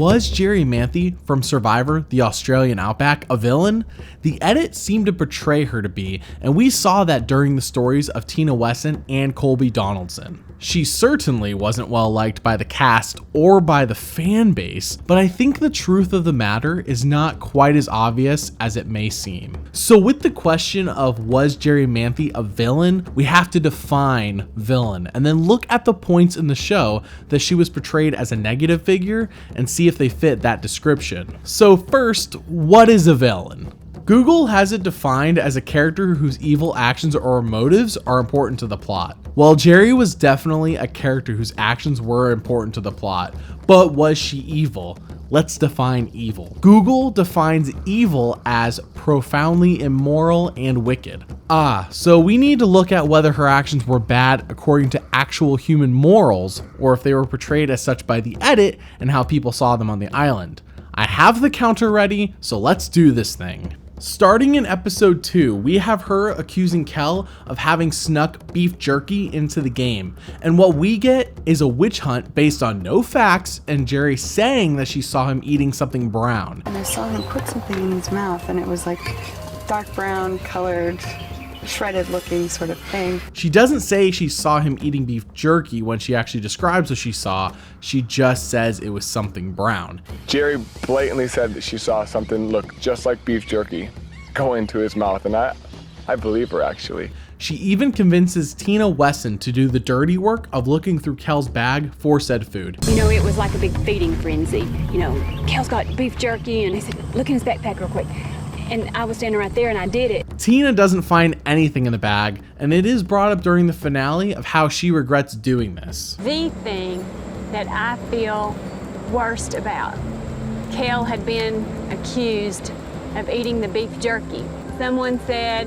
Was Jerri Manthey from Survivor, the Australian Outback, a villain? The edit seemed to portray her to be, and we saw that during the stories of Tina Wesson and Colby Donaldson. She certainly wasn't well liked by the cast or by the fan base, but I think the truth of the matter is not quite as obvious as it may seem. So with the question of was Jerri Manthey a villain, we have to define villain and then look at the points in the show that she was portrayed as a negative figure and see if they fit that description. So first, what is a villain? Google has it defined as a character whose evil actions or motives are important to the plot. Well, Jerri was definitely a character whose actions were important to the plot, but was she evil? Let's define evil. Google defines evil as profoundly immoral and wicked. So we need to look at whether her actions were bad according to actual human morals, or if they were portrayed as such by the edit and how people saw them on the island. I have the counter ready, so let's do this thing. Starting in episode 2, we have her accusing Kel of having snuck beef jerky into the game. And what we get is a witch hunt based on no facts and Jerri saying that she saw him eating something brown. And I saw him put something in his mouth and it was like dark brown colored, shredded looking sort of thing. She doesn't say she saw him eating beef jerky when she actually describes what she saw. She just says it was something brown. Jerri blatantly said that she saw something look just like beef jerky go into his mouth, and I believe her actually. She even convinces Tina Wesson to do the dirty work of looking through Kel's bag for said food. You know, it was like a big feeding frenzy. You know, Kel's got beef jerky and he said, look in his backpack real quick. And I was standing right there and I did it. Tina doesn't find anything in the bag, and it is brought up during the finale of how she regrets doing this. The thing that I feel worst about, Kel had been accused of eating the beef jerky. Someone said,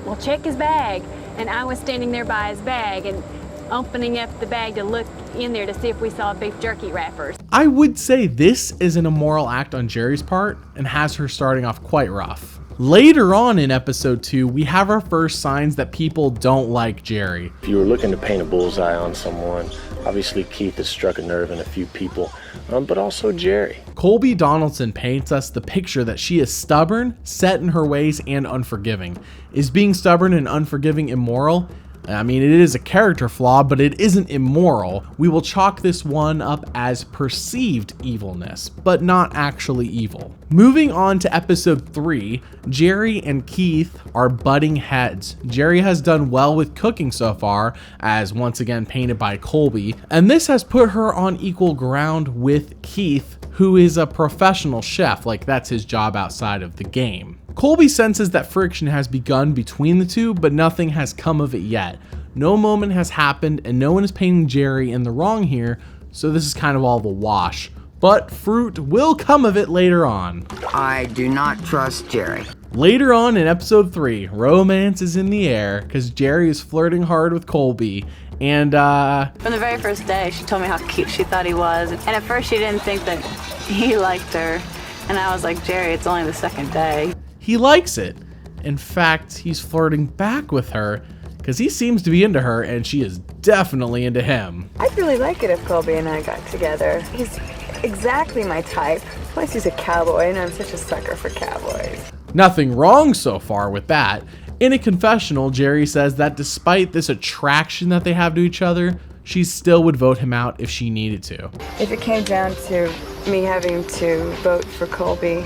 well, check his bag. And I was standing there by his bag and opening up the bag to look in there to see if we saw beef jerky wrappers. I would say this is an immoral act on Jerri's part and has her starting off quite rough. Later on in episode 2, we have our first signs that people don't like Jerri. If you were looking to paint a bullseye on someone, obviously Keith has struck a nerve in a few people, but also Jerri. Colby Donaldson paints us the picture that she is stubborn, set in her ways, and unforgiving. Is being stubborn and unforgiving immoral? I mean, it is a character flaw, but it isn't immoral. We will chalk this one up as perceived evilness, but not actually evil. Moving on to episode 3, Jerri and Keith are butting heads. Jerri has done well with cooking so far, as once again painted by Colby, and this has put her on equal ground with Keith, who is a professional chef, like that's his job outside of the game. Colby senses that friction has begun between the two, but nothing has come of it yet. No moment has happened, and no one is painting Jerri in the wrong here, so this is kind of all of a wash. But fruit will come of it later on. I do not trust Jerri. Later on in episode 3, romance is in the air, because Jerri is flirting hard with Colby, and From the very first day, she told me how cute she thought he was. And at first she didn't think that he liked her. And I was like, Jerri, it's only the second day. he likes it. In fact, he's flirting back with her, because he seems to be into her, and she is definitely into him. I'd really like it if Colby and I got together. He's exactly my type. Plus he's a cowboy, and I'm such a sucker for cowboys. Nothing wrong so far with that. In a confessional, Jerri says that despite this attraction that they have to each other, she still would vote him out if she needed to. If it came down to me having to vote for Colby,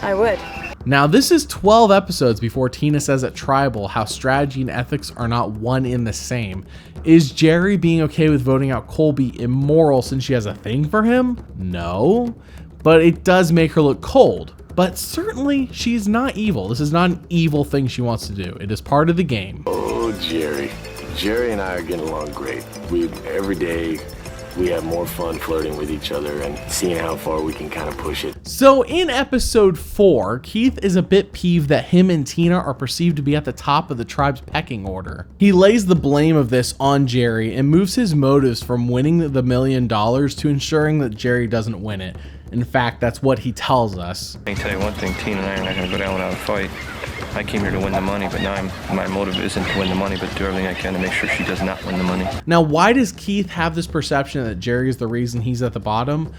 I would. Now, this is 12 episodes before Tina says at Tribal how strategy and ethics are not one in the same. Is Jerri being okay with voting out Colby immoral since she has a thing for him? No, but it does make her look cold. But certainly, she's not evil. This is not an evil thing she wants to do. It is part of the game. Oh, Jerri. Jerri and I are getting along great. Every day, we have more fun flirting with each other and seeing how far we can kind of push it. So in episode 4, Keith is a bit peeved that him and Tina are perceived to be at the top of the tribe's pecking order. He lays the blame of this on Jerri and moves his motives from winning the $1 million to ensuring that Jerri doesn't win it. In fact, that's what he tells us. I can tell you one thing, Tina and I are not going to go down without a fight. I came here to win the money, but now my motive isn't to win the money, but to do everything I can to make sure she does not win the money. Now, why does Keith have this perception that Jerri is the reason he's at the bottom?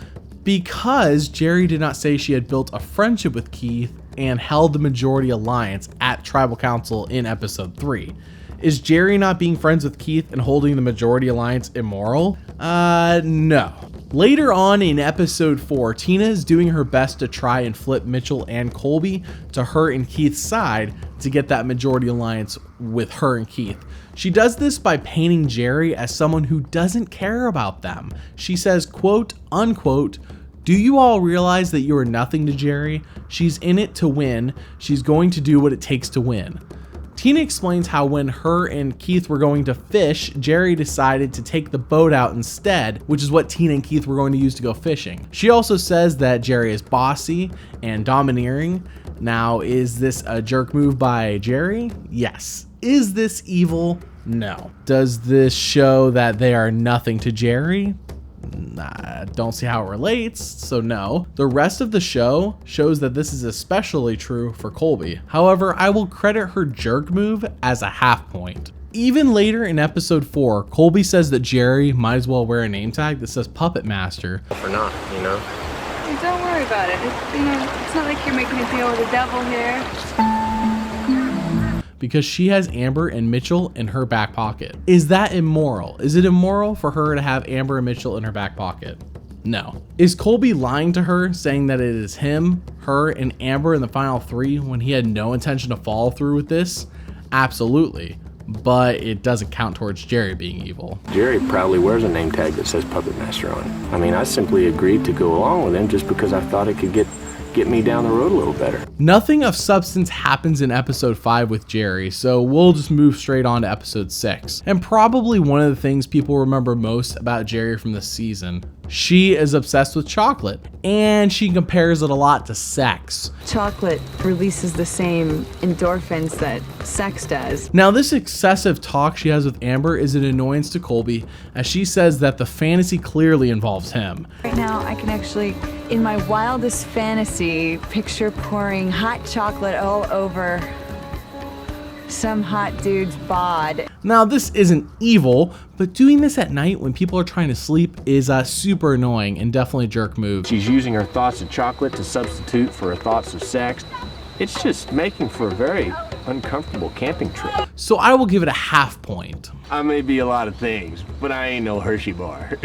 Because Jerri did not say she had built a friendship with Keith and held the majority alliance at Tribal Council in episode 3. Is Jerri not being friends with Keith and holding the majority alliance immoral? No. Later on in episode 4, Tina is doing her best to try and flip Mitchell and Colby to her and Keith's side to get that majority alliance with her and Keith. She does this by painting Jerri as someone who doesn't care about them. She says, quote, unquote, "Do you all realize that you are nothing to Jerri? She's in it to win. She's going to do what it takes to win." Tina explains how when her and Keith were going to fish, Jerri decided to take the boat out instead, which is what Tina and Keith were going to use to go fishing. She also says that Jerri is bossy and domineering. Now, is this a jerk move by Jerri? Yes. Is this evil? No. Does this show that they are nothing to Jerri? Nah, don't see how it relates, so no. The rest of the show shows that this is especially true for Colby. However, I will credit her jerk move as a half point. Even later in episode 4, Colby says that Jerri might as well wear a name tag that says Puppet Master. For not, you know? Hey, don't worry about it. It's not like you're making a deal with the devil here. Because she has Amber and Mitchell in her back pocket. Is that immoral? Is it immoral for her to have Amber and Mitchell in her back pocket? No. Is Colby lying to her, saying that it is him, her, and Amber in the final 3 when he had no intention to follow through with this? Absolutely. But it doesn't count towards Jerri being evil. Jerri proudly wears a name tag that says Puppet Master on it. I mean, I simply agreed to go along with him just because I thought it could get me down the road a little better. Nothing of substance happens in episode 5 with Jerri, so we'll just move straight on to episode 6. And probably one of the things people remember most about Jerri from this season. She is obsessed with chocolate, and she compares it a lot to sex. Chocolate releases the same endorphins that sex does. Now, this excessive talk she has with Amber is an annoyance to Colby, as she says that the fantasy clearly involves him. Right now, I can actually, in my wildest fantasy, picture pouring hot chocolate all over some hot dude's bod. Now, this isn't evil, but doing this at night when people are trying to sleep is super annoying and definitely a jerk move. She's using her thoughts of chocolate to substitute for her thoughts of sex. It's just making for a very uncomfortable camping trip. So I will give it a half point. I may be a lot of things, but I ain't no Hershey bar.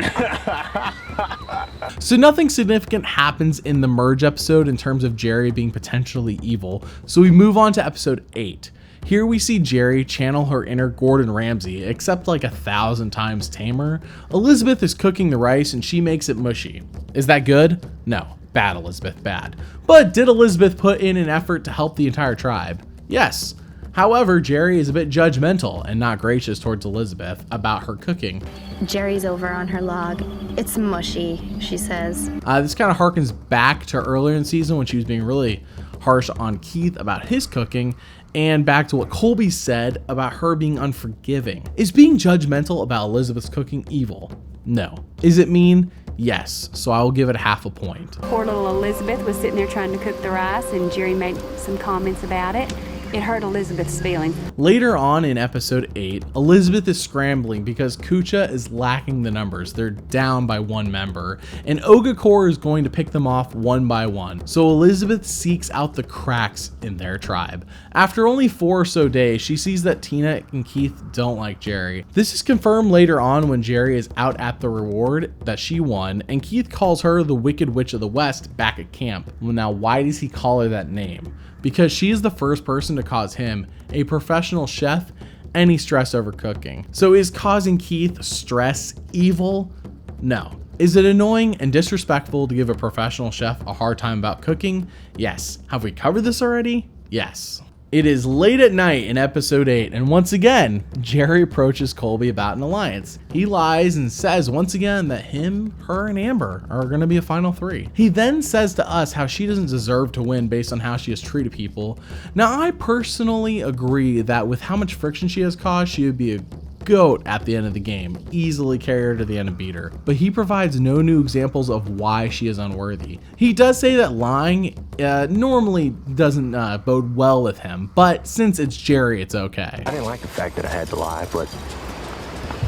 So nothing significant happens in the merge episode in terms of Jerri being potentially evil. So we move on to episode 8. Here we see Jerri channel her inner Gordon Ramsay, except like 1,000 times tamer. Elizabeth is cooking the rice and she makes it mushy. Is that good? No. Bad, Elizabeth, bad. But did Elizabeth put in an effort to help the entire tribe? Yes. However, Jerri is a bit judgmental and not gracious towards Elizabeth about her cooking. Jerri's over on her log. It's mushy, she says. This kind of harkens back to earlier in the season when she was being really harsh on Keith about his cooking, and back to what Colby said about her being unforgiving. Is being judgmental about Elizabeth's cooking evil? No. Is it mean? Yes. So I will give it half a point. Poor little Elizabeth was sitting there trying to cook the rice, and Jerri made some comments about it. It hurt Elizabeth's feelings. Later on in episode 8, Elizabeth is scrambling because Kucha is lacking the numbers. They're down by 1 member, and Ogakor is going to pick them off one by one. So Elizabeth seeks out the cracks in their tribe. After only 4 or so days, she sees that Tina and Keith don't like Jerri. This is confirmed later on when Jerri is out at the reward that she won, and Keith calls her the Wicked Witch of the West back at camp. Well, now why does he call her that name? Because she is the first person to cause him, a professional chef, any stress over cooking. So is causing Keith stress evil? No. Is it annoying and disrespectful to give a professional chef a hard time about cooking? Yes. Have we covered this already? Yes. It is late at night in episode 8, and once again, Jerri approaches Colby about an alliance. He lies and says once again that him, her, and Amber are going to be a final 3. He then says to us how she doesn't deserve to win based on how she has treated people. Now, I personally agree that with how much friction she has caused, she would be a goat at the end of the game, easily carry her to the end and beat her. But he provides no new examples of why she is unworthy. He does say that lying normally doesn't bode well with him, but since it's Jerri, it's okay. I didn't like the fact that I had to lie, but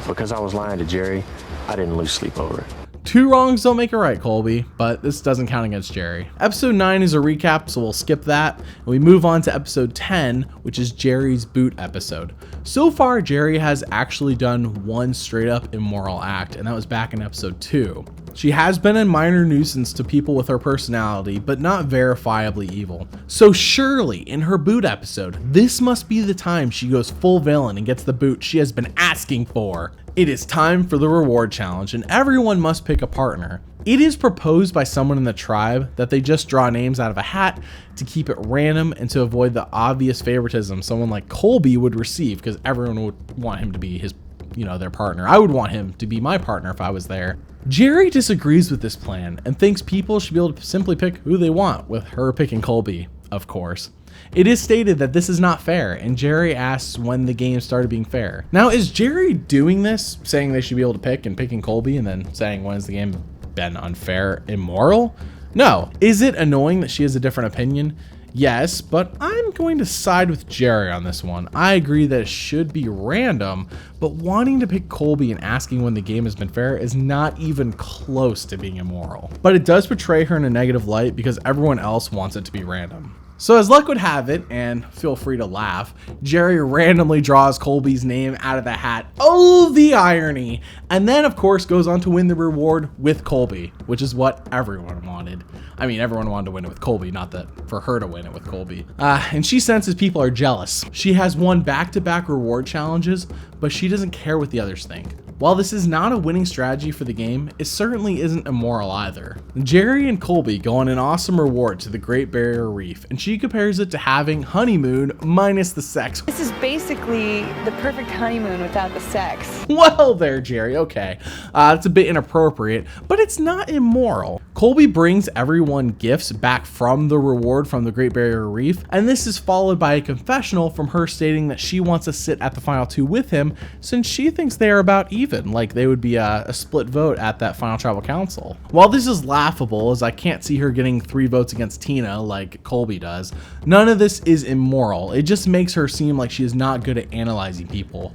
because I was lying to Jerri, I didn't lose sleep over it. 2 wrongs don't make a right, Colby, but this doesn't count against Jerri. Episode 9 is a recap, so we'll skip that, and we move on to episode 10, which is Jerri's boot episode. So far, Jerri has actually done one straight up immoral act, and that was back in episode 2. She has been a minor nuisance to people with her personality, but not verifiably evil. So surely, in her boot episode, this must be the time she goes full villain and gets the boot she has been asking for. It is time for the reward challenge, and everyone must pick a partner. It is proposed by someone in the tribe that they just draw names out of a hat to keep it random and to avoid the obvious favoritism someone like Colby would receive, because everyone would want him to be his, their partner. I would want him to be my partner if I was there. Jerri disagrees with this plan and thinks people should be able to simply pick who they want, with her picking Colby, of course. It is stated that this is not fair, and Jerri asks when the game started being fair. Now, is Jerri doing this, saying they should be able to pick and picking Colby, and then saying when has the game been unfair, immoral? No. Is it annoying that she has a different opinion? Yes, but I'm going to side with Jerri on this one. I agree that it should be random, but wanting to pick Colby and asking when the game has been fair is not even close to being immoral. But it does portray her in a negative light because everyone else wants it to be random. So as luck would have it, and feel free to laugh, Jerri randomly draws Colby's name out of the hat. Oh, the irony! And then, of course, goes on to win the reward with Colby, which is what everyone wanted. I mean, everyone wanted to win it with Colby, not that for her to win it with Colby. And she senses people are jealous. She has won back-to-back reward challenges, but she doesn't care what the others think. While this is not a winning strategy for the game, it certainly isn't immoral either. Jerri and Colby go on an awesome reward to the Great Barrier Reef, and she compares it to having honeymoon minus the sex. This is basically the perfect honeymoon without the sex. Well there, Jerri, okay. It's a bit inappropriate, but it's not immoral. Colby brings everyone gifts back from the reward from the Great Barrier Reef, and this is followed by a confessional from her stating that she wants to sit at the final 2 with him since she thinks they are about even, like they would be a split vote at that final tribal council. While this is laughable, as I can't see her getting 3 votes against Tina like Colby does, none of this is immoral. It just makes her seem like she is not good at analyzing people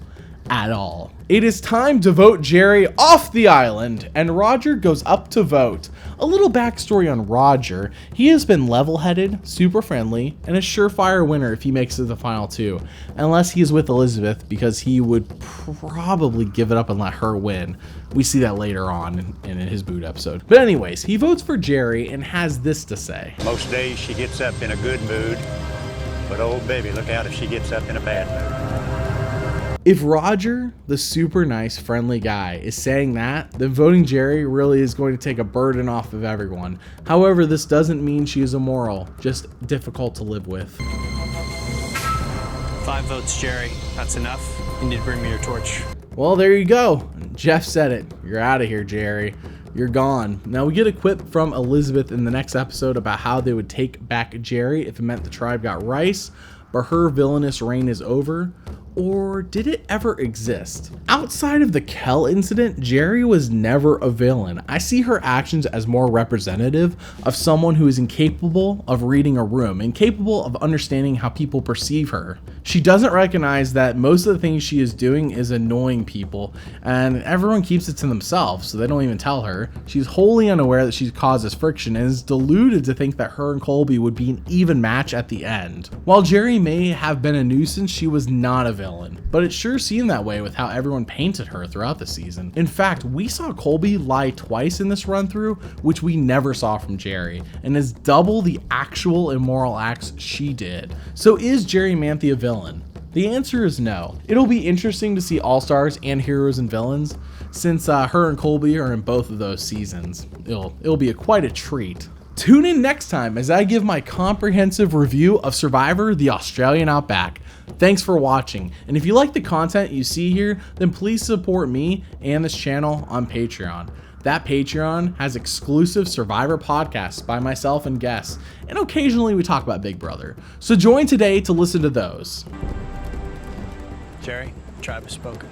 at all. It is time to vote Jerri off the island, and Roger goes up to vote. A little backstory on Roger: he has been level-headed, super friendly, and a surefire winner if he makes it to the final 2, unless he is with Elizabeth, because he would probably give it up and let her win. We see that later on in his boot episode. But anyways, he votes for Jerri and has this to say. Most days she gets up in a good mood, but old baby, look out if she gets up in a bad mood. If Roger, the super nice, friendly guy, is saying that, then voting Jerri really is going to take a burden off of everyone. However, this doesn't mean she is immoral, just difficult to live with. 5 votes, Jerri. That's enough. You need to bring me your torch. Well, there you go. Jeff said it. You're out of here, Jerri. You're gone. Now we get a quip from Elizabeth in the next episode about how they would take back Jerri if it meant the tribe got rice, but her villainous reign is over. Or did it ever exist? Outside of the Kel incident, Jerri was never a villain. I see her actions as more representative of someone who is incapable of reading a room, incapable of understanding how people perceive her. She doesn't recognize that most of the things she is doing is annoying people, and everyone keeps it to themselves, so they don't even tell her. She's wholly unaware that she causes friction and is deluded to think that her and Colby would be an even match at the end. While Jerri may have been a nuisance, she was not a villain, but it sure seemed that way with how everyone painted her throughout the season. In fact, we saw Colby lie twice in this run through, which we never saw from Jerri, and is double the actual immoral acts she did. So is Jerri Manthey a villain? The answer is no. It'll be interesting to see All-Stars and Heroes and Villains, since her and Colby are in both of those seasons. It'll be quite a treat. Tune in next time as I give my comprehensive review of Survivor: The Australian Outback. Thanks for watching, and if you like the content you see here, then please support me and this channel on Patreon. That Patreon has exclusive Survivor podcasts by myself and guests, and occasionally we talk about Big Brother. So join today to listen to those. Jerri, tribe has spoken.